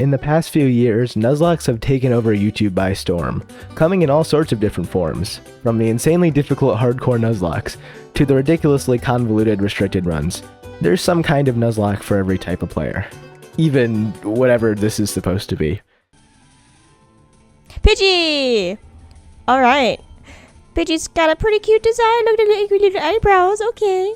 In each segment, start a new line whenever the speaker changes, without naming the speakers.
In the past few years, Nuzlocks have taken over YouTube by storm, coming in all sorts of different forms, from the insanely difficult hardcore Nuzlocks to the ridiculously convoluted restricted runs. There's some kind of Nuzlocke for every type of player, even whatever this is supposed to be.
Pidgey! Alright. Pidgey's got a pretty cute design. Look at the little eyebrows. Okay.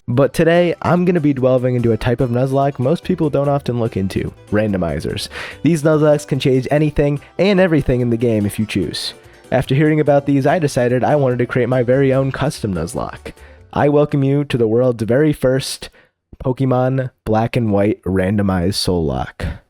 But today, I'm going to be delving into a type of Nuzlocke most people don't often look into, randomizers. These Nuzlocks can change anything and everything in the game if you choose. After hearing about these, I decided I wanted to create my very own custom Nuzlocke. I welcome you to the world's very first Pokemon Black and White randomized SoulLocke.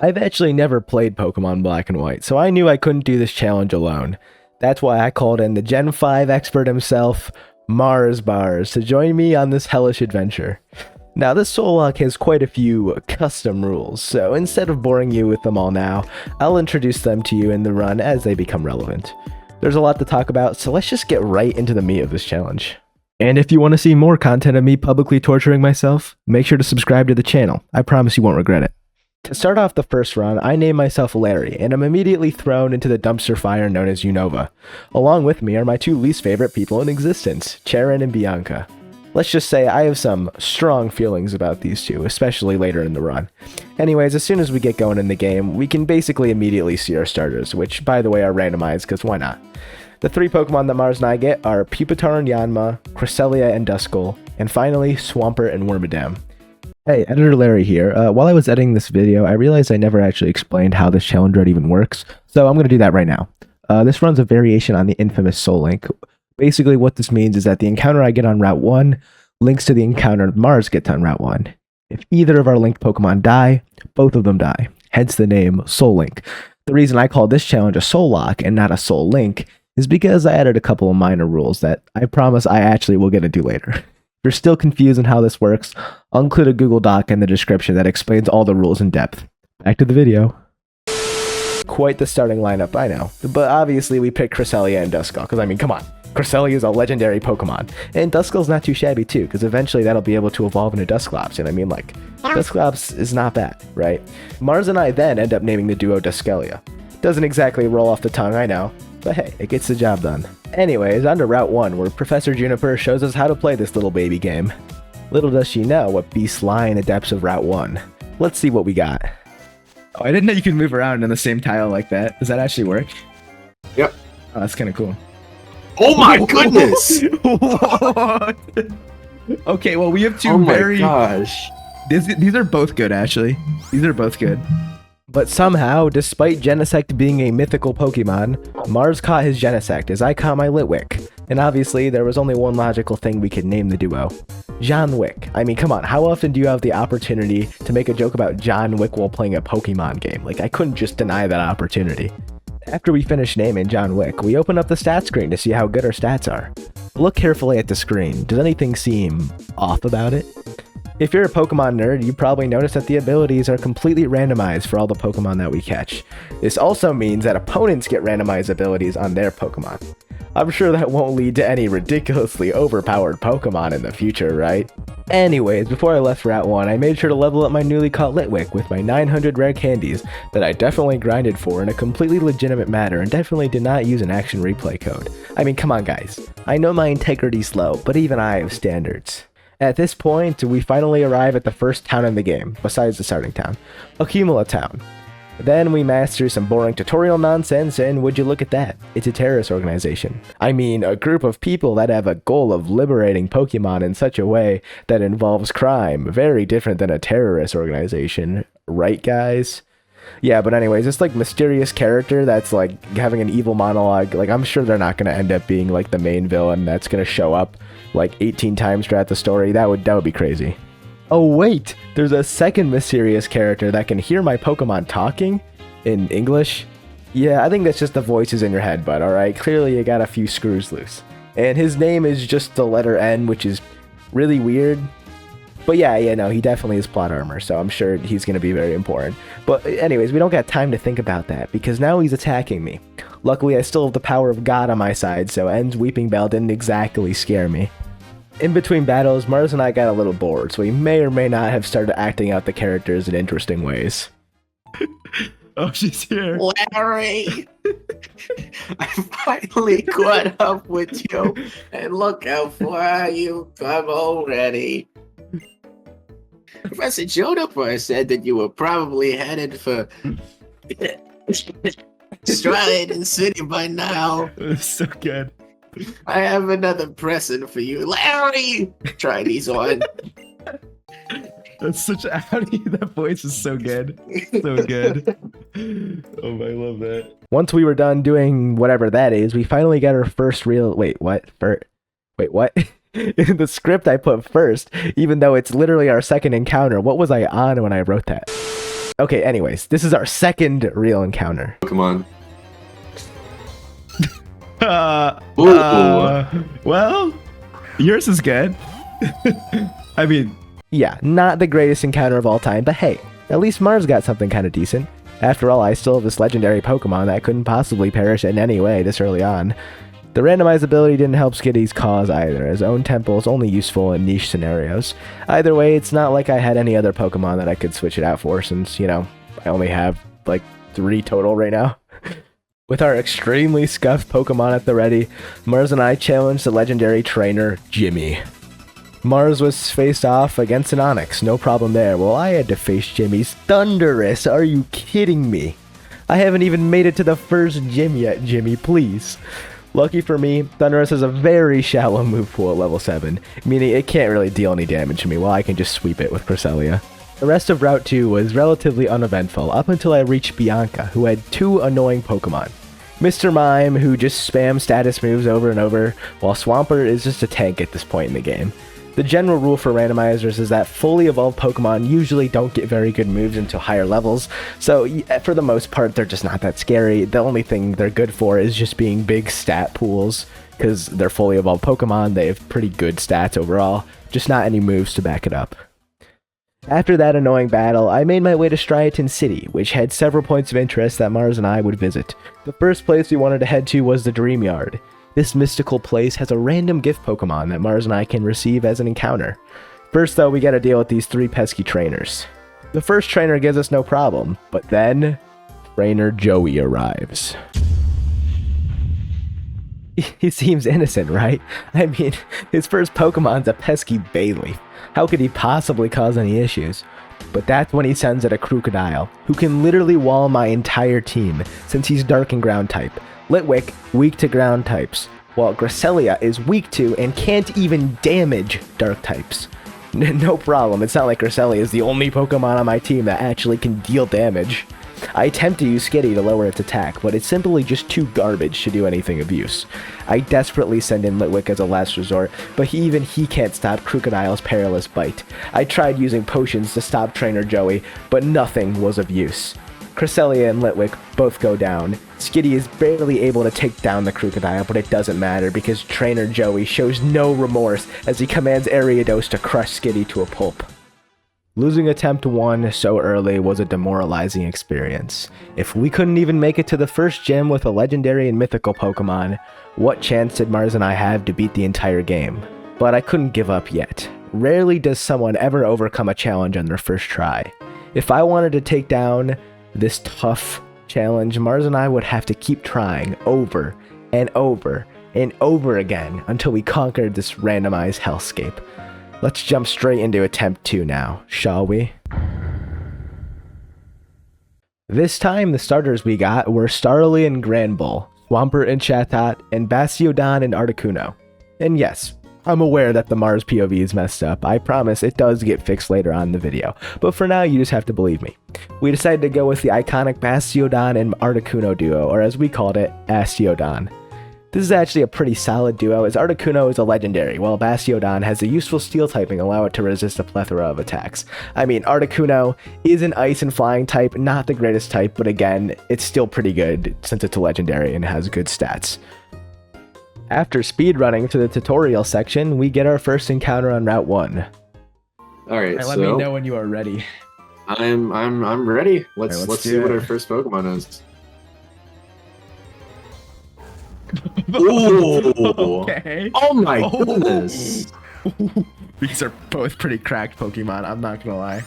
I've actually never played Pokemon Black and White, so I knew I couldn't do this challenge alone. That's why I called in the Gen 5 expert himself, Mars Bars, to join me on this hellish adventure. Now, this SoulLocke has quite a few custom rules, so instead of boring you with them all now, I'll introduce them to you in the run as they become relevant. There's a lot to talk about, so let's just get right into the meat of this challenge. And if you want to see more content of me publicly torturing myself, make sure to subscribe to the channel. I promise you won't regret it. To start off the first run, I name myself Larry, and I'm immediately thrown into the dumpster fire known as Unova. Along with me are my two least favorite people in existence, Charon and Bianca. Let's just say I have some strong feelings about these two, especially later in the run. Anyways, as soon as we get going in the game, we can basically immediately see our starters, which by the way are randomized, because why not? The three Pokemon that Mars and I get are Pupitar and Yanma, Cresselia and Duskull, and finally Swampert and Wormadam. Hey, Editor Larry here. While I was editing this video, I realized I never actually explained how this challenge route even works, so I'm going to do that right now. This run's a variation on the infamous Soul Link. Basically, what this means is that the encounter I get on Route 1 links to the encounter Mars gets on Route 1. If either of our linked Pokemon die, both of them die, hence the name Soul Link. The reason I call this challenge a SoulLocke and not a Soul Link is because I added a couple of minor rules that I promise I actually will get into later. If you're still confused on how this works, I'll include a Google Doc in the description that explains all the rules in depth. Back to the video. Quite the starting lineup, I know. But obviously we picked Cresselia and Duskull, because I mean, come on. Cresselia is a legendary Pokemon. And Duskull's not too shabby too, because eventually that'll be able to evolve into Dusclops, and I mean like, Dusclops is not bad, right? Mars and I then end up naming the duo Duskelia. Doesn't exactly roll off the tongue, I know, but hey, it gets the job done. Anyways, on to Route 1, where Professor Juniper shows us how to play this little baby game. Little does she know what beasts lie in the depths of Route 1. Let's see what we got. Oh, I didn't know you could move around in the same tile like that. Does that actually work?
Yep.
Oh, that's kind of cool.
Oh my goodness!
What? Okay, well, we have two
very... Oh my gosh.
These are both good, actually. These are both good. But somehow, despite Genesect being a mythical Pokemon, Mars caught his Genesect as I caught my Litwick. And obviously, there was only one logical thing we could name the duo. John Wick. I mean, come on, how often do you have the opportunity to make a joke about John Wick while playing a Pokemon game? Like, I couldn't just deny that opportunity. After we finish naming John Wick, we open up the stats screen to see how good our stats are. Look carefully at the screen. Does anything seem off about it? If you're a Pokemon nerd, you probably noticed that the abilities are completely randomized for all the Pokemon that we catch. This also means that opponents get randomized abilities on their Pokemon. I'm sure that won't lead to any ridiculously overpowered Pokemon in the future, right? Anyways, before I left Route 1, I made sure to level up my newly caught Litwick with my 900 rare candies that I definitely grinded for in a completely legitimate manner and definitely did not use an action replay code. I mean, come on guys. I know my integrity's low, but even I have standards. At this point, we finally arrive at the first town in the game, besides the starting town, Accumula Town. Then we master some boring tutorial nonsense, and would you look at that, it's a terrorist organization. I mean, a group of people that have a goal of liberating Pokemon in such a way that involves crime, very different than a terrorist organization, right guys? Yeah, but anyways, this like mysterious character that's like having an evil monologue, like I'm sure they're not going to end up being like the main villain that's going to show up like 18 times throughout the story. That would be crazy. Oh wait, there's a second mysterious character that can hear my Pokemon talking in English. Yeah, I think that's just the voices in your head, bud, alright? Clearly you got a few screws loose. And his name is just the letter N, which is really weird. But yeah, no, he definitely is plot armor, so I'm sure he's going to be very important. But anyways, we don't got time to think about that, because now he's attacking me. Luckily, I still have the power of God on my side, so N's Weeping Bell didn't exactly scare me. In between battles, Mars and I got a little bored, so we may or may not have started acting out the characters in interesting ways. Oh, she's here.
Larry! I finally caught up with you, and look how far you've come already. Professor Juniper said that you were probably headed for Striaton City by now.
So good.
I have another present for you. Larry! Try these on.
That's such a outie. That voice is so good. So good. Oh, I love that. Once we were done doing whatever that is, we finally got our first real... Wait, what? Wait, what? In the script I put first, even though it's literally our second encounter. What was I on when I wrote that? Okay, anyways, this is our second real encounter.
Come on.
Well, yours is good. I mean, yeah, not the greatest encounter of all time, but hey, at least Mars got something kind of decent. After all, I still have this legendary Pokemon that couldn't possibly perish in any way this early on. The randomized ability didn't help Skitty's cause either, as Own Temple is only useful in niche scenarios. Either way, it's not like I had any other Pokemon that I could switch it out for, since, you know, I only have, like, 3 total right now. With our extremely scuffed Pokemon at the ready, Mars and I challenged the legendary trainer, Jimmy. Mars was faced off against an Onix, no problem there. Well, I had to face Jimmy's Thundurus, are you kidding me? I haven't even made it to the first gym yet, Jimmy, please. Lucky for me, Thundurus has a very shallow move pool at level 7, meaning it can't really deal any damage to me while I can just sweep it with Cresselia. The rest of Route 2 was relatively uneventful up until I reached Bianca, who had 2 annoying Pokemon. Mr. Mime, who just spams status moves over and over, while Swampert is just a tank at this point in the game. The general rule for randomizers is that fully evolved Pokemon usually don't get very good moves until higher levels, so for the most part they're just not that scary. The only thing they're good for is just being big stat pools, because they're fully evolved Pokemon, they have pretty good stats overall, just not any moves to back it up. After that annoying battle, I made my way to Striaton City, which had several points of interest that Mars and I would visit. The first place we wanted to head to was the Dreamyard. This mystical place has a random gift Pokemon that Mars and I can receive as an encounter. First though, we gotta deal with these 3 pesky trainers. The first trainer gives us no problem, but then, Trainer Joey arrives. He seems innocent, right? I mean, his first Pokemon's a pesky Bayleaf. How could he possibly cause any issues? But that's when he sends out a Crocodile, who can literally wall my entire team, since he's Dark and Ground type. Litwick, weak to ground types, while Cresselia is weak to and can't even damage dark types. No problem, it's not like Cresselia is the only Pokemon on my team that actually can deal damage. I attempt to use Skitty to lower its attack, but it's simply just too garbage to do anything of use. I desperately send in Litwick as a last resort, but even he can't stop Crocodile's perilous bite. I tried using potions to stop Trainer Joey, but nothing was of use. Cresselia and Litwick both go down. Skitty is barely able to take down the Crocodile, but it doesn't matter because Trainer Joey shows no remorse as he commands Ariados to crush Skitty to a pulp. Losing attempt 1 so early was a demoralizing experience. If we couldn't even make it to the first gym with a legendary and mythical Pokemon, what chance did Mars and I have to beat the entire game? But I couldn't give up yet. Rarely does someone ever overcome a challenge on their first try. If I wanted to take down this tough challenge, Mars and I would have to keep trying over and over and over again until we conquered this randomized hellscape. Let's jump straight into attempt 2 now, shall we? This time, the starters we got were Starly and Granbull, Swampert and Chatot, and Bastiodon and Articuno. And yes, I'm aware that the Mars POV is messed up. I promise it does get fixed later on in the video, but for now you just have to believe me. We decided to go with the iconic Bastiodon and Articuno duo, or as we called it, Astiodon. This is actually a pretty solid duo, as Articuno is a legendary, while Bastiodon has a useful steel typing allow it to resist a plethora of attacks. I mean, Articuno is an ice and flying type, not the greatest type, but again, it's still pretty good since it's a legendary and has good stats. After speedrunning to the tutorial section, we get our first encounter on Route 1.
Alright,
Let
so
me know when you are ready.
I'm ready. Let's
Alright, let's
see
do
what
it.
our first Pokemon is. Ooh.
Okay.
Oh my goodness.
These are both pretty cracked Pokemon, I'm not gonna lie.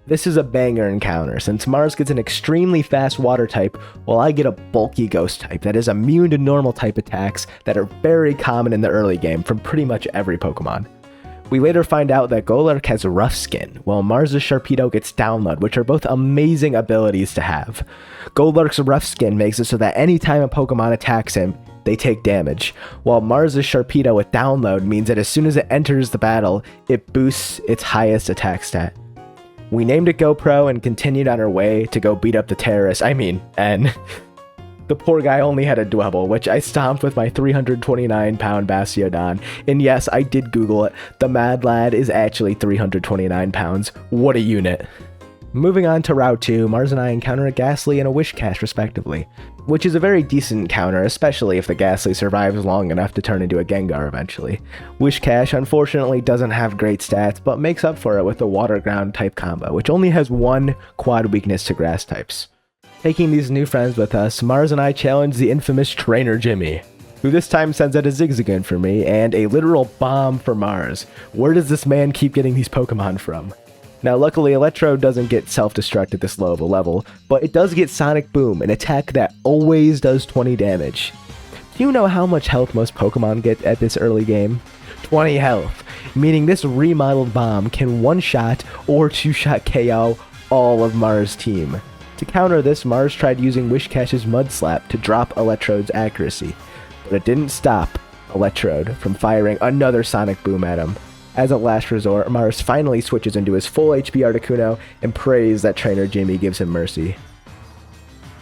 This is a banger encounter, since Mars gets an extremely fast water type, while I get a bulky ghost type that is immune to normal type attacks that are very common in the early game from pretty much every Pokemon. We later find out that Golurk has Rough Skin, while Mars' Sharpedo gets Download, which are both amazing abilities to have. Golurk's Rough Skin makes it so that anytime a Pokemon attacks him, they take damage, while Mars' Sharpedo with Download means that as soon as it enters the battle, it boosts its highest attack stat. We named it GoPro and continued on our way to go beat up the terrorist, N. The poor guy only had a Dwebble, which I stomped with my 329-pound Bastiodon. And yes, I did Google it. The Mad Lad is actually 329 pounds. What a unit. Moving on to Route 2, Mars and I encounter a Ghastly and a Wishcash respectively, which is a very decent encounter, especially if the Ghastly survives long enough to turn into a Gengar eventually. Wishcash unfortunately doesn't have great stats, but makes up for it with the Water Ground type combo, which only has one quad weakness to grass types. Taking these new friends with us, Mars and I challenge the infamous Trainer Jimmy, who this time sends out a Zigzagoon for me and a literal bomb for Mars. Where does this man keep getting these Pokemon from? Now luckily Electrode doesn't get self-destruct at this low of a level, but it does get Sonic Boom, an attack that always does 20 damage. Do you know how much health most Pokemon get at this early game? 20 health, meaning this remodeled bomb can one-shot or two-shot KO all of Mars' team. To counter this, Mars tried using Wishcash's Mud Slap to drop Electrode's accuracy, but it didn't stop Electrode from firing another Sonic Boom at him. As a last resort, Mars finally switches into his full HP Articuno and prays that Trainer Jimmy gives him mercy.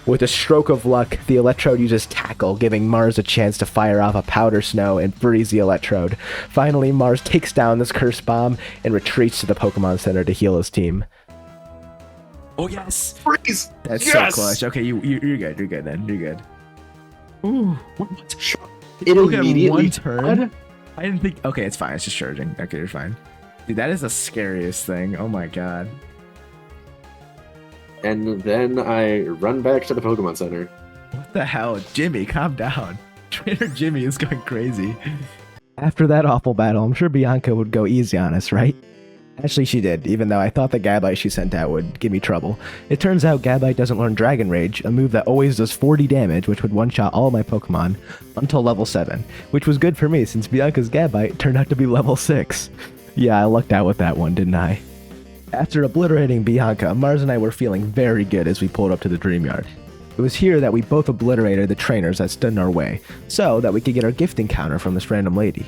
With a stroke of luck, the Electrode uses Tackle, giving Mars a chance to fire off a Powder Snow and freeze the Electrode. Finally, Mars takes down this cursed bomb and retreats to the Pokemon Center to heal his team. Oh yes!
Freeze!
That's
Yes!
so clutch. Okay, you're good. You're good then. You're good. Ooh, what?
It
Okay,
immediately
one turn.
What?
I didn't think. Okay, it's fine. It's just charging. Okay, you're fine. Dude, that is the scariest thing. Oh my god.
And then I run back to the Pokemon Center.
What the hell, Jimmy? Calm down. Trainer Jimmy is going crazy. After that awful battle, I'm sure Bianca would go easy on us, right? Actually, she did, even though I thought the Gabite she sent out would give me trouble. It turns out Gabite doesn't learn Dragon Rage, a move that always does 40 damage, which would one-shot all of my Pokemon, until level 7, which was good for me since Bianca's Gabite turned out to be level 6. Yeah, I lucked out with that one, didn't I? After obliterating Bianca, Mars and I were feeling very good as we pulled up to the Dreamyard. It was here that we both obliterated the trainers that stood in our way, so that we could get our gift encounter from this random lady.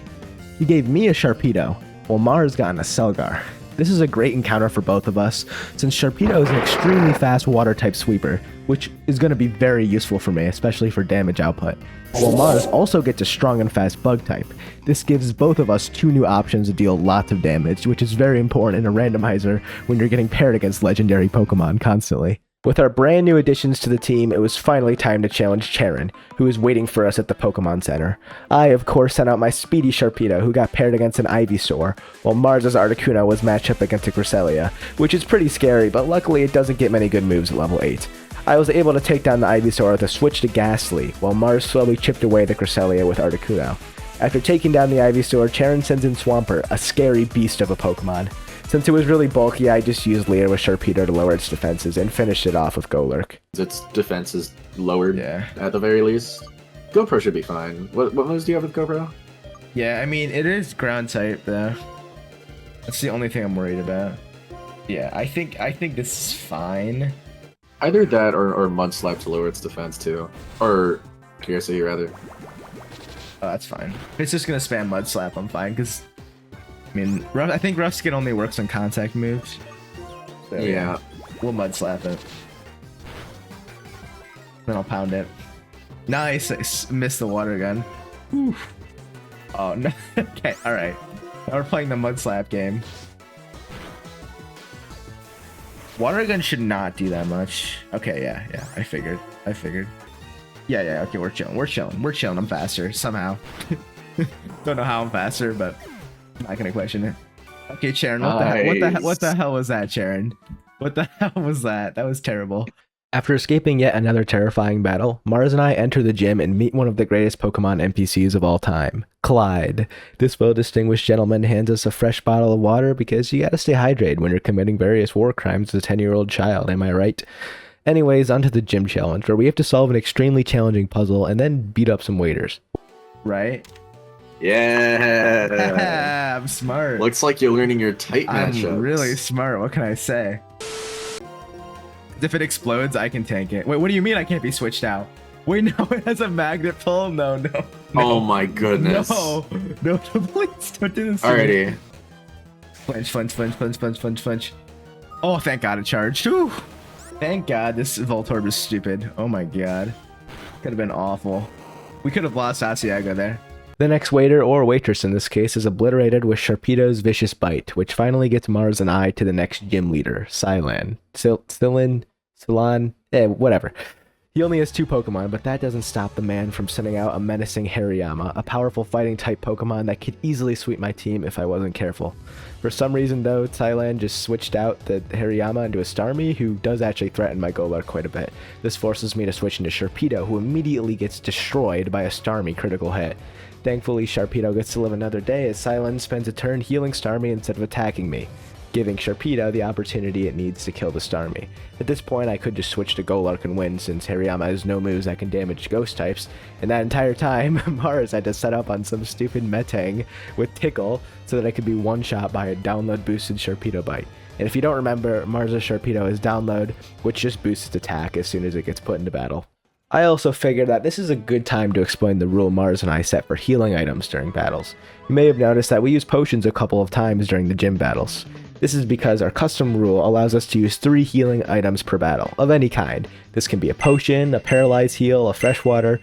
He gave me a Sharpedo, while Mars got a Selgar. This is a great encounter for both of us, since Sharpedo is an extremely fast water-type sweeper, which is going to be very useful for me, especially for damage output. While Mars also gets a strong and fast bug-type. This gives both of us 2 new options to deal lots of damage, which is very important in a randomizer when you're getting paired against legendary Pokemon constantly. With our brand new additions to the team, it was finally time to challenge Charon, who was waiting for us at the Pokemon Center. I, of course, sent out my speedy Sharpedo, who got paired against an Ivysaur, while Mars' Articuno was matched up against a Cresselia, which is pretty scary, but luckily it doesn't get many good moves at level 8. I was able to take down the Ivysaur with a switch to Ghastly, while Mars slowly chipped away the Cresselia with Articuno. After taking down the Ivysaur, Charon sends in Swampert, a scary beast of a Pokemon. Since it was really bulky, I just used Leer with Sharpedo to lower its defenses and finished it off with Golurk.
Its defense is lowered
Yeah.
at the very least. GoPro should be fine. What moves do you have with GoPro?
Yeah, I mean, it is ground type, though. That's the only thing I'm worried about. Yeah, I think this is fine.
Either that or Mud Slap to lower its defense too. Or Curiosity rather.
Oh, that's fine. If it's just gonna spam Mud Slap, I'm fine, because... I mean, I think Rough Skin only works on contact moves. So,
Yeah.
We'll Mud Slap it. Then I'll pound it. Nice! I missed the water gun. Oof. Oh, no. Okay, alright. Now we're playing the Mud Slap game. Water gun should not do that much. Okay, yeah. I figured. Yeah, okay, we're chilling. I'm faster, somehow. Don't know how I'm faster, but I'm not gonna question it. Okay, Sharon, what the hell was that, Sharon? What the hell was that? That was terrible. After escaping yet another terrifying battle, Mars and I enter the gym and meet one of the greatest Pokemon NPCs of all time, Clyde. This well-distinguished gentleman hands us a fresh bottle of water because you gotta stay hydrated when you're committing various war crimes as a 10-year-old child, am I right? Anyways, onto the gym challenge, where we have to solve an extremely challenging puzzle and then beat up some waiters. Right?
Yeah.
I'm smart.
Looks like you're learning your tight matchups.
I'm really smart, what can I say? If it explodes, I can tank it. Wait, what do you mean I can't be switched out? Wait, no, it has a magnet pull? No.
Oh my goodness.
No, please don't do this.
Alrighty.
Flinch. Oh, thank God it charged. Whew. Thank God this Voltorb is stupid. Oh my God. Could have been awful. We could have lost Asiago there. The next waiter, or waitress in this case, is obliterated with Sharpedo's vicious bite, which finally gets Mars and I to the next gym leader, Silan. Silan, whatever. He only has 2 Pokemon, but that doesn't stop the man from sending out a menacing Hariyama, a powerful fighting type Pokemon that could easily sweep my team if I wasn't careful. For some reason though, Silan just switched out the Hariyama into a Starmie, who does actually threaten my Golart quite a bit. This forces me to switch into Sharpedo, who immediately gets destroyed by a Starmie critical hit. Thankfully, Sharpedo gets to live another day as Silan spends a turn healing Starmie instead of attacking me, giving Sharpedo the opportunity it needs to kill the Starmie. At this point, I could just switch to Golart and win since Hariyama has no moves that can damage ghost types, and that entire time, Mars had to set up on some stupid Metang with Tickle so that I could be one-shot by a download boosted Sharpedo bite. And if you don't remember, Mars' Sharpedo is download, which just boosts its attack as soon as it gets put into battle. I also figured that this is a good time to explain the rule Mars and I set for healing items during battles. You may have noticed that we use potions a couple of times during the gym battles. This is because our custom rule allows us to use 3 healing items per battle, of any kind. This can be a potion, a paralyze heal, a freshwater,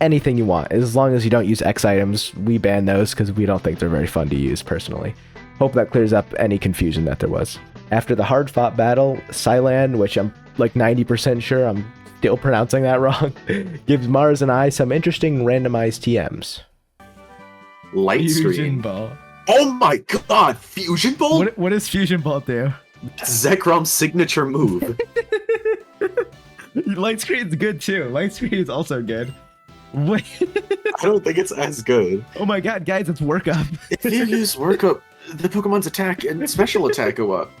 anything you want. As long as you don't use X items, we ban those because we don't think they're very fun to use personally. Hope that clears up any confusion that there was. After the hard-fought battle, Silan, which I'm like 90% sure I'm still pronouncing that wrong, gives Mars and I some interesting randomized TMs.
Light
Fusion
Screen.
Ball.
Oh my God, Fusion Ball?
What does Fusion Ball do?
Zekrom's signature move.
Light Screen's good too. Light Screen is also good. Wait.
I don't think it's as good.
Oh my God, guys, it's Work Up.
If you use Work Up, the Pokemon's attack and special attack go up.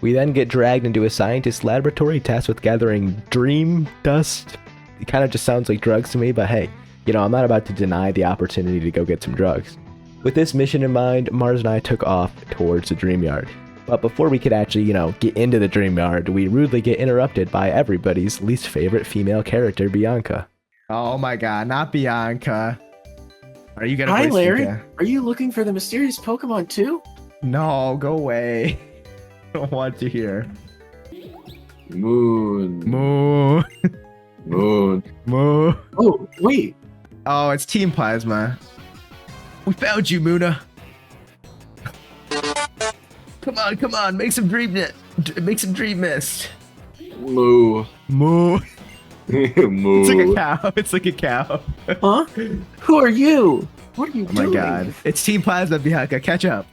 We then get dragged into a scientist's laboratory tasked with gathering dream dust. It kind of just sounds like drugs to me, but hey, I'm not about to deny the opportunity to go get some drugs. With this mission in mind, Mars and I took off towards the Dreamyard. But before we could actually, get into the Dreamyard, we rudely get interrupted by everybody's least favorite female character, Bianca. Oh my God, not Bianca. Are you gonna
Hi,
voice
Larry.
Bianca?
Are you looking for the mysterious Pokemon too?
No, go away. I don't want to hear.
Moon.
Moo.
Moon.
Moo.
Oh, wait.
Oh, it's Team Plasma. We found you, Muna. Come on, make some dream mist.
Moo.
Moo.
Moo.
It's like a cow.
Huh? Who are you? What are you doing?
Oh my God. It's Team Plasma, Bianca. Catch up.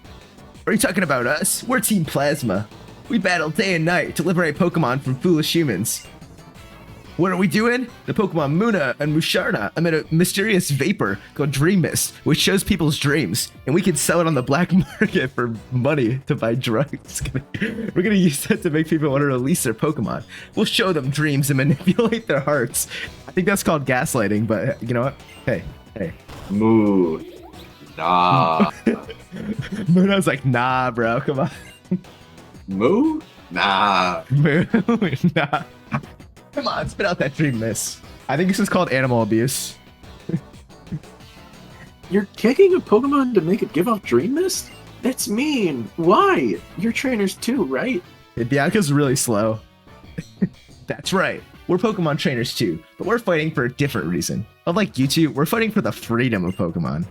Are you talking about us? We're Team Plasma. We battle day and night to liberate Pokemon from foolish humans. What are we doing? The Pokemon Muna and Musharna emit a mysterious vapor called Dream Mist, which shows people's dreams, and we can sell it on the black market for money to buy drugs. We're gonna use that to make people want to release their Pokemon. We'll show them dreams and manipulate their hearts. I think that's called gaslighting, but you know what? Hey.
Moo. Nah.
Muna's like, nah, bro, come on.
Moo? Nah.
Moo, nah. Come on, spit out that dream mist. I think this is called animal abuse.
You're kicking a Pokemon to make it give off Dream Mist? That's mean. Why? You're trainers too, right?
Bianca's really slow. That's right. we're Pokemon trainers too, but we're fighting for a different reason. Unlike you two, we're fighting for the freedom of Pokemon.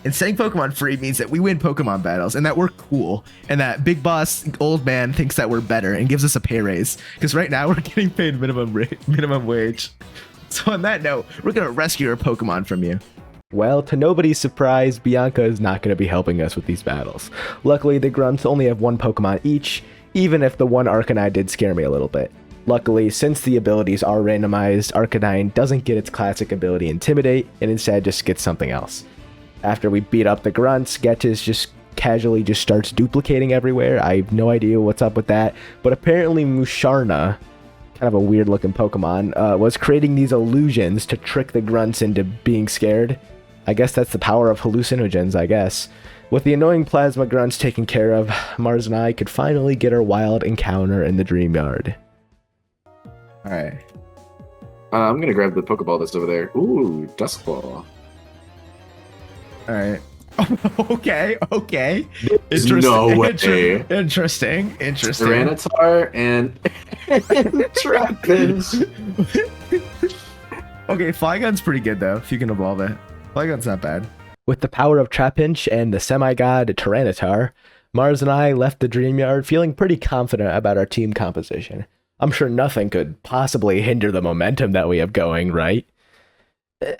And setting Pokemon free means that we win Pokemon battles and that we're cool and that Big Boss Old Man thinks that we're better and gives us a pay raise. Because right now we're getting paid minimum wage. So on that note, we're going to rescue our Pokemon from you. Well, to nobody's surprise, Bianca is not going to be helping us with these battles. Luckily, the Grunts only have one Pokemon each, even if the one Arcanine did scare me a little bit. Luckily, since the abilities are randomized, Arcanine doesn't get its classic ability Intimidate, and instead just gets something else. After we beat up the Grunts, Gettis just casually just starts duplicating everywhere. I have no idea what's up with that, but apparently Musharna, kind of a weird looking Pokemon, was creating these illusions to trick the Grunts into being scared. I guess that's the power of hallucinogens, I guess. With the annoying Plasma Grunts taken care of, Mars and I could finally get our wild encounter in the Dreamyard. Alright.
I'm gonna grab the Pokeball that's over there. Ooh, Duskball.
Alright. Okay.
Interesting. No way.
Interesting.
Tyranitar and Trapinch.
Okay, Flygun's pretty good though, if you can evolve it. Flygun's not bad. With the power of Trapinch and the semi-god Tyranitar, Mars and I left the Dreamyard feeling pretty confident about our team composition. I'm sure nothing could possibly hinder the momentum that we have going, right?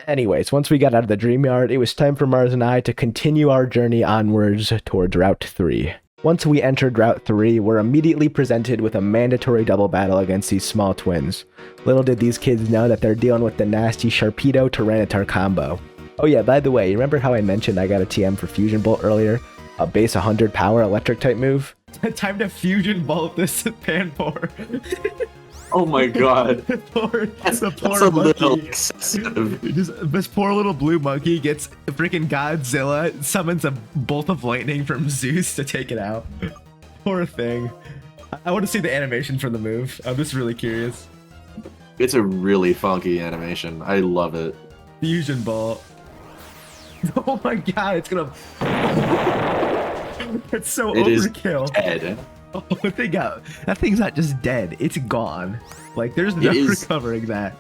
Anyways, once we got out of the Dreamyard, it was time for Mars and I to continue our journey onwards towards Route 3. Once we entered Route 3, we're immediately presented with a mandatory double battle against these small twins. Little did these kids know that they're dealing with the nasty Sharpedo Tyranitar combo. Oh yeah, by the way, you remember how I mentioned I got a TM for Fusion Bolt earlier? A base 100 power electric type move? Time to Fusion Bolt this Panpour.
Oh my god.
That's a
little excessive.
This poor little blue monkey gets freaking Godzilla, summons a bolt of lightning from Zeus to take it out. Poor thing. I want to see the animation for the move. I'm just really curious.
It's a really funky animation. I love it.
Fusion Bolt. Oh my god, it's gonna... It's so overkill.
Dead.
Oh, that thing's not just dead, it's gone. Like, there's no recovering that.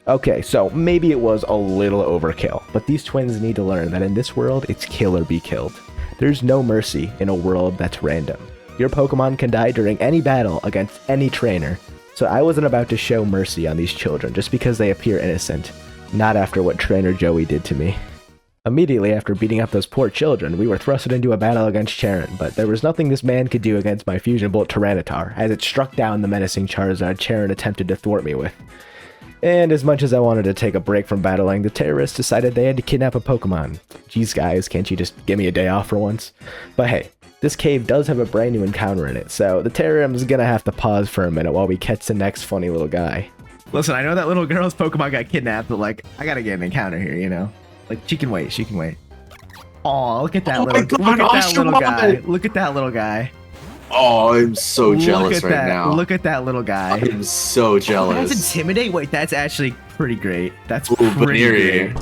Okay, so maybe it was a little overkill, but these twins need to learn that in this world, it's kill or be killed. There's no mercy in a world that's random. Your Pokemon can die during any battle against any trainer, so I wasn't about to show mercy on these children just because they appear innocent, not after what Trainer Joey did to me. Immediately after beating up those poor children, we were thrusted into a battle against Charon, but there was nothing this man could do against my Fusion Bolt Tyranitar, as it struck down the menacing Charizard Charon attempted to thwart me with. And as much as I wanted to take a break from battling, the terrorists decided they had to kidnap a Pokemon. Geez guys, can't you just give me a day off for once? But hey, this cave does have a brand new encounter in it, so the Terrarium's gonna have to pause for a minute while we catch the next funny little guy. Listen, I know that little girl's Pokemon got kidnapped, but like, I gotta get an encounter here, you know? Like, she can wait. Aw, look at that little guy. Look at that little guy.
Oh, I'm so jealous right now.
Look at that little guy.
I'm so jealous.
That's Intimidate? Wait, that's actually pretty great. That's pretty great.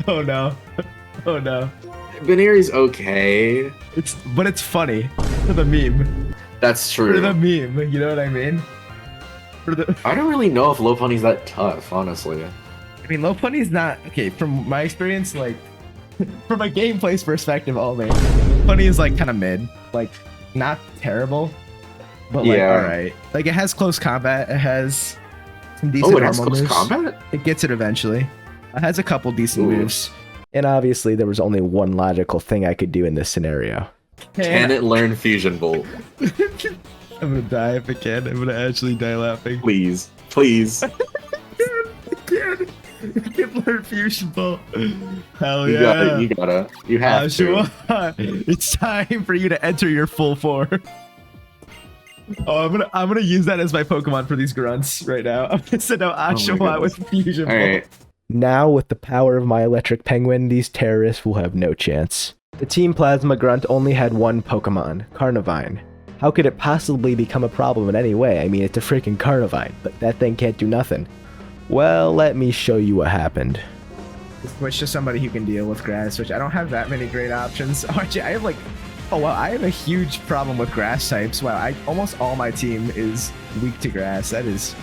Oh no. Oh no.
Baneri's okay.
But it's funny. For the meme.
That's true.
For the meme, you know what I mean?
I don't really know if Lopunny's that tough, honestly.
I mean, Lopunny's not... Okay, from my experience, like... From a gameplay perspective only, Lopunny is, like, kind of mid. Like, not terrible, but, like, alright. Like, it has close combat. It has some decent normal moves.
Combat?
It gets it eventually. It has a couple decent moves. And obviously, there was only one logical thing I could do in this scenario.
Can it learn Fusion Bolt?
I'm gonna die if it can. I'm gonna actually die laughing.
Please. Please.
I can't. You can learn Fusion Bolt. Hell yeah.
You gotta. You have to.
It's time for you to enter your full form. Oh, I'm gonna use that as my Pokemon for these grunts right now. I'm gonna send out Oshawott with Fusion Bolt.
Right.
Now, with the power of my electric penguin, these terrorists will have no chance. The Team Plasma Grunt only had one Pokemon, Carnivine. How could it possibly become a problem in any way? I mean, it's a freaking Carnivine, but that thing can't do nothing. Well, let me show you what happened. Switch to somebody who can deal with grass, which I don't have that many great options. Oh, actually, I have like... Oh, wow, I have a huge problem with grass types. Wow, almost all my team is weak to grass. That is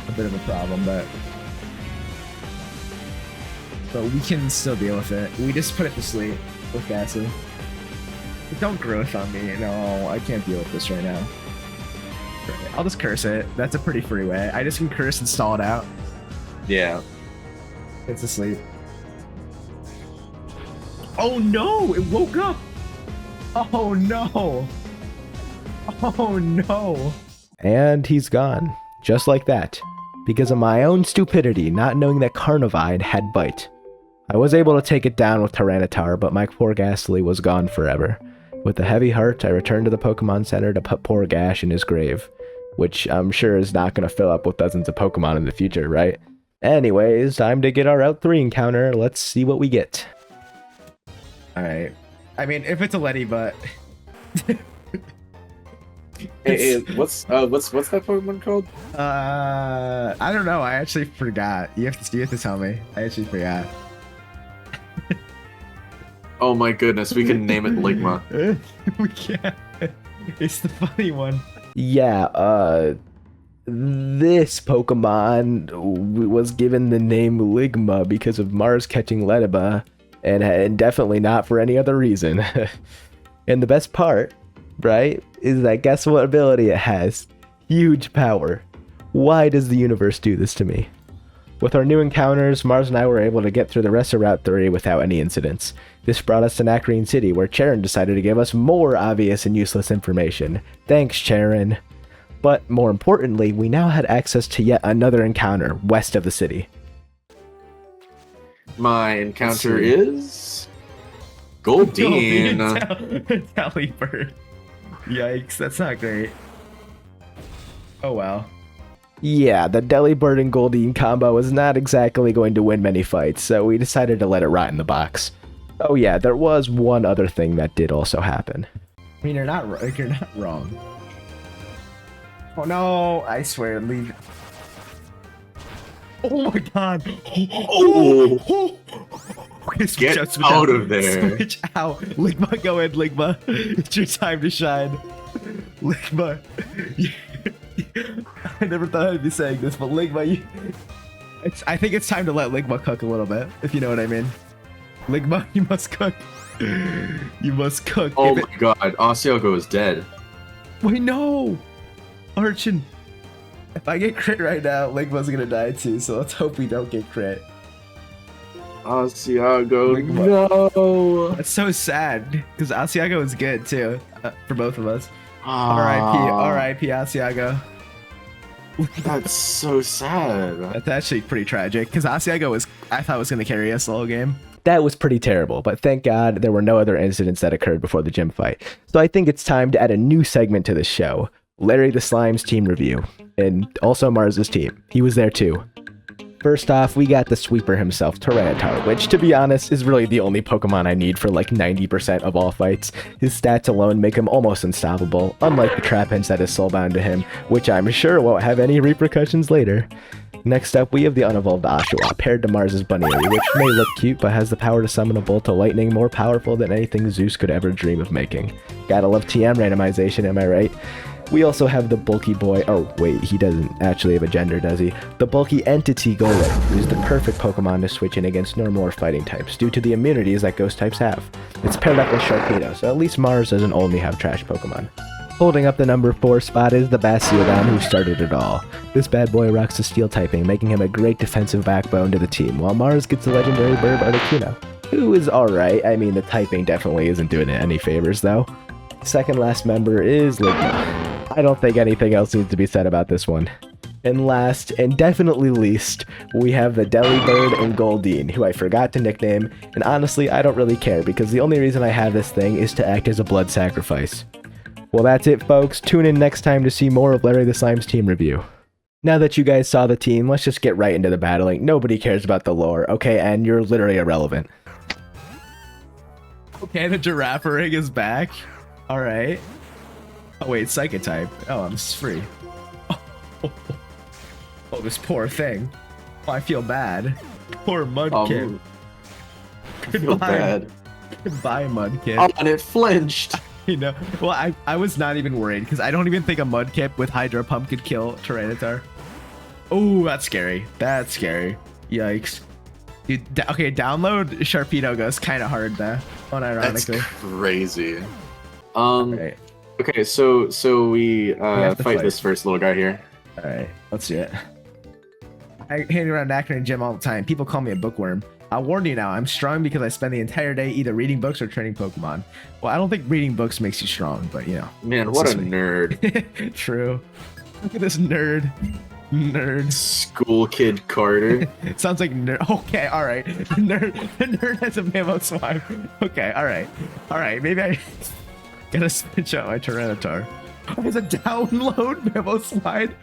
a bit of a problem, but we can still deal with it. We just put it to sleep with Ghastly. Don't growth on me. No, I can't deal with this right now. I'll just curse it. That's a pretty free way. I just can curse and stall it out.
Yeah.
It's asleep. Oh no! It woke up! Oh no! Oh no!
And he's gone. Just like that. Because of my own stupidity, not knowing that Carnivine had Bite. I was able to take it down with Tyranitar, but my poor Ghastly was gone forever. With a heavy heart, I returned to the Pokemon Center to put poor Gash in his grave. Which I'm sure is not going to fill up with dozens of Pokemon in the future, right? Anyways, time to get our Route 3 encounter. Let's see what we get.
Alright. I mean, if it's a Letty, but...
Hey, what's that Pokemon called?
I don't know. I actually forgot. You have to tell me. I actually forgot.
Oh my goodness, we can name it Ligma.
We can't. It's the funny one.
Yeah, this Pokemon was given the name Ligma because of Mars catching Lediba, and definitely not for any other reason. And the best part, right, is that guess what ability it has? Huge power. Why does the universe do this to me? With our new encounters, Mars and I were able to get through the rest of Route 3 without any incidents. This brought us to Nakreen City, where Charon decided to give us more obvious and useless information. Thanks, Charon. But more importantly, we now had access to yet another encounter west of the city.
My encounter is... Goldeen.
Delibird. Yikes, that's not great. Oh well.
Yeah, the Delibird and Goldeen combo was not exactly going to win many fights, so we decided to let it rot in the box. Oh yeah, there was one other thing that did also happen.
I mean, you're not wrong. Oh no! I swear, leave. Oh my god!
Oh!
Okay,
Get out of there!
Switch out! Ligma, go in, Ligma. It's your time to shine. Ligma. I never thought I'd be saying this, but Ligma, I think it's time to let Ligma cook a little bit, if you know what I mean. Ligma, you must cook. You must cook.
Oh my god, Asiago is dead.
Wait, no! Archon. If I get crit right now, Ligma's gonna die too, so let's hope we don't get crit.
Asiago, no!
That's so sad, because Asiago is good too, for both of us.
Ah.
R.I.P. Asiago.
That's so sad.
That's actually pretty tragic, because Asiago I thought was gonna carry us the whole game.
That was pretty terrible, but thank God there were no other incidents that occurred before the gym fight. So I think it's time to add a new segment to the show. LarryTheSlime's team review. And also Mars's team. He was there too. First off, we got the sweeper himself, Tyranitar, which, to be honest, is really the only Pokemon I need for like 90% of all fights. His stats alone make him almost unstoppable, unlike the Trapinch that is soulbound to him, which I'm sure won't have any repercussions later. Next up, we have the unevolved Oshawott, paired to Mars's Bunnery, which may look cute, but has the power to summon a bolt of lightning more powerful than anything Zeus could ever dream of making. Gotta love TM randomization, am I right? We also have the bulky boy, oh wait, he doesn't actually have a gender, does he? The bulky entity Golem, who's the perfect Pokemon to switch in against normal or fighting types, due to the immunities that ghost types have. It's paired up with Sharpedo, so at least Mars doesn't only have trash Pokemon. Holding up the number 4 spot is the Bastiodon, who started it all. This bad boy rocks the steel typing, making him a great defensive backbone to the team, while Mars gets the legendary bird Articuno, who is alright. I mean, the typing definitely isn't doing it any favors though. Second last member is Ligma. I don't think anything else needs to be said about this one. And last, and definitely least, we have the Delibird and Goldeen, who I forgot to nickname, and honestly, I don't really care, because the only reason I have this thing is to act as a blood sacrifice. Well, that's it, folks. Tune in next time to see more of LarryTheSlime's team review. Now that you guys saw the team, let's just get right into the battling. Nobody cares about the lore, okay? And you're literally irrelevant.
Okay, the Giraffe ring is back. Alright. Oh wait, Psychic type. Oh, I'm free. Oh, this poor thing. Oh, I feel bad. Poor Mudkip.
I feel bad.
Goodbye, Mudkip.
Oh, and it flinched.
You know, well, I was not even worried, because I don't even think a Mudkip with Hydro Pump could kill Tyranitar. Oh, that's scary. That's scary. Yikes. Dude, okay, download Sharpedo goes kind of hard though,
That's
unironically.
crazy.
Alright,
Okay, so we
have to
fight
fight.
this first little guy here.
alright, let's see it. I hang around Akron and gym all the time. People call me a bookworm. I'll warn you now, I'm strong because I spend the entire day either reading books or training Pokemon. Well, I don't think reading books makes you strong, but you know.
Man,
This
what a
is me.
nerd.
True. Look at this nerd. Nerd.
School kid Carter.
Sounds like nerd. Okay, all right. The nerd has a Mammoth. Okay, all right. All right, maybe I gotta switch out my Tyranitar. Oh, there's a download Mammoth slide.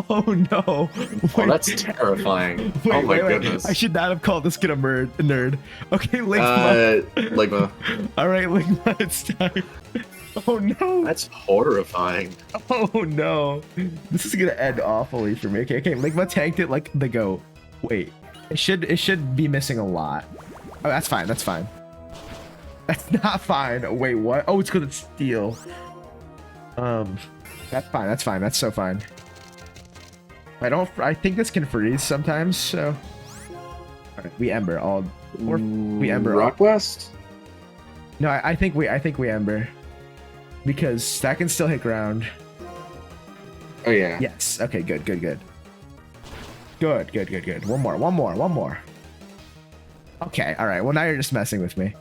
Oh no.
Oh, that's terrifying. Oh my goodness.
I should not have called this kid a nerd. Okay, Ligma.
Ligma.
All right, Ligma, it's time. Oh no.
That's horrifying.
Oh no. This is gonna end awfully for me. Okay, Ligma tanked it like the goat. Wait. It should be missing a lot. Oh, that's fine, that's fine. That's not fine. Wait, what? Oh, it's because it's steel. That's fine, that's fine, that's so fine. I think this can freeze sometimes, so. Alright, we Ember all or we Ember all.
Rock West?
No, I think we Ember. Because that can still hit ground.
Oh yeah.
Yes. Okay, good. Good. One more. Okay, alright. Well, now you're just messing with me.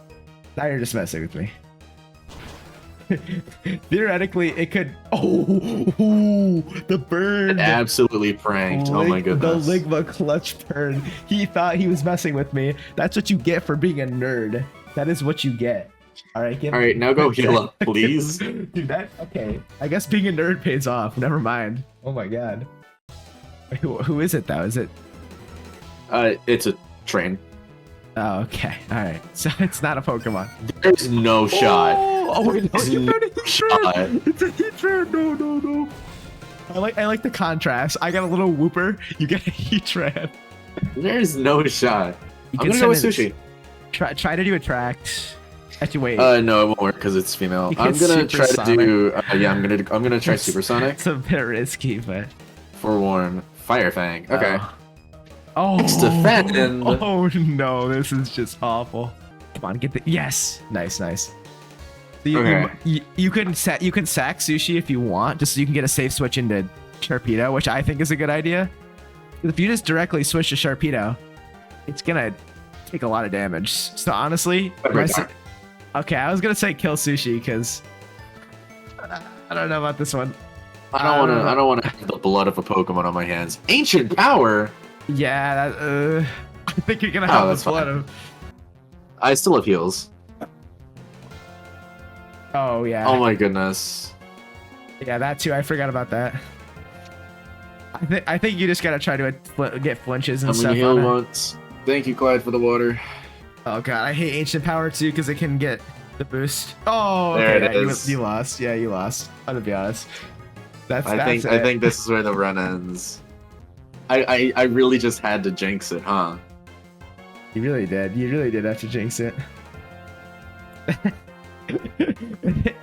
Theoretically, it could... Oh, the burn.
Absolutely pranked. Oh my goodness.
The Ligma clutch burn. He thought he was messing with me. That's what you get for being a nerd. That is what you get. Alright,
now go heal up, please.
Dude, okay. I guess being a nerd pays off. Never mind. Oh my god. Who is it though? Is it?
It's a train.
Oh, okay. Alright. So it's not a Pokemon.
There's no shot.
Oh wait, no,
There's
you
no
found a Heatran.
shot.
It's a Heatran. No. I like the contrast. I got a little Whooper. You get a Heatran.
There's no shot.
You
I'm
can
gonna go with
send
Sushi.
Try to do Attract. Actually, wait.
No, it won't work because it's female.
You
I'm
can
gonna try to
Supersonic.
do. Yeah, I'm gonna try Supersonic.
It's a bit risky, but.
Forewarn. Fire Fang. Okay.
Oh.
It's defend.
Oh no, this is just awful. Come on, get the yes. Nice. So you can sack Sushi if you want, just so you can get a safe switch into Sharpedo, which I think is a good idea. If you just directly switch to Sharpedo, it's gonna take a lot of damage. So honestly, okay, I was gonna say kill Sushi because I don't know about this one.
I don't wanna have the blood of a Pokemon on my hands. Ancient Power.
Yeah, I think you're gonna
Oh,
have
that's
the blood
fine.
of.
I still have heals.
Oh yeah.
Oh my goodness.
Yeah, that too. I forgot about that. I think you just gotta try to get flinches and
I'm
stuff.
gonna heal
On it.
once. Thank you, Clyde, for the water.
Oh god, I hate Ancient Power too because it can get the boost. Oh,
There
okay,
it
yeah,
is.
you lost. Yeah, you lost. I'm gonna be honest.
I
That's
think this is where the run ends. I really just had to jinx it, huh?
You really did. You really did have to jinx it.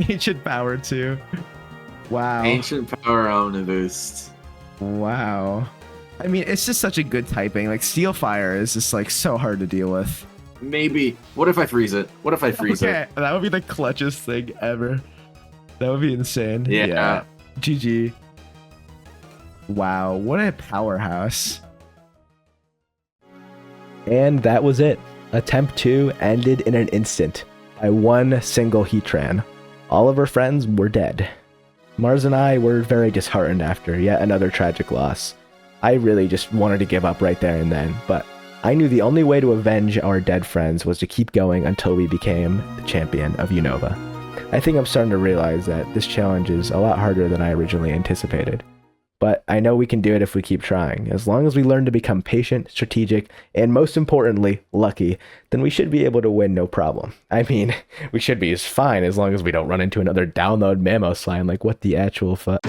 Ancient Power too. Wow.
Ancient Power Omniboost.
Wow. I mean, it's just such a good typing. Like Steel Fire is just like so hard to deal with.
Maybe. What if I freeze it? What if I freeze
Okay,
it?
that would be the clutchest thing ever. That would be insane.
Yeah.
GG. Wow, what a powerhouse.
And that was it. Attempt 2 ended in an instant by one single Heatran. All of our friends were dead. Mars and I were very disheartened after yet another tragic loss. I really just wanted to give up right there and then, but I knew the only way to avenge our dead friends was to keep going until we became the champion of Unova. I think I'm starting to realize that this challenge is a lot harder than I originally anticipated. But I know we can do it if we keep trying. As long as we learn to become patient, strategic, and most importantly, lucky, then we should be able to win no problem. I mean, we should be fine as long as we don't run into another download Mammoth slime, like what the actual fuck.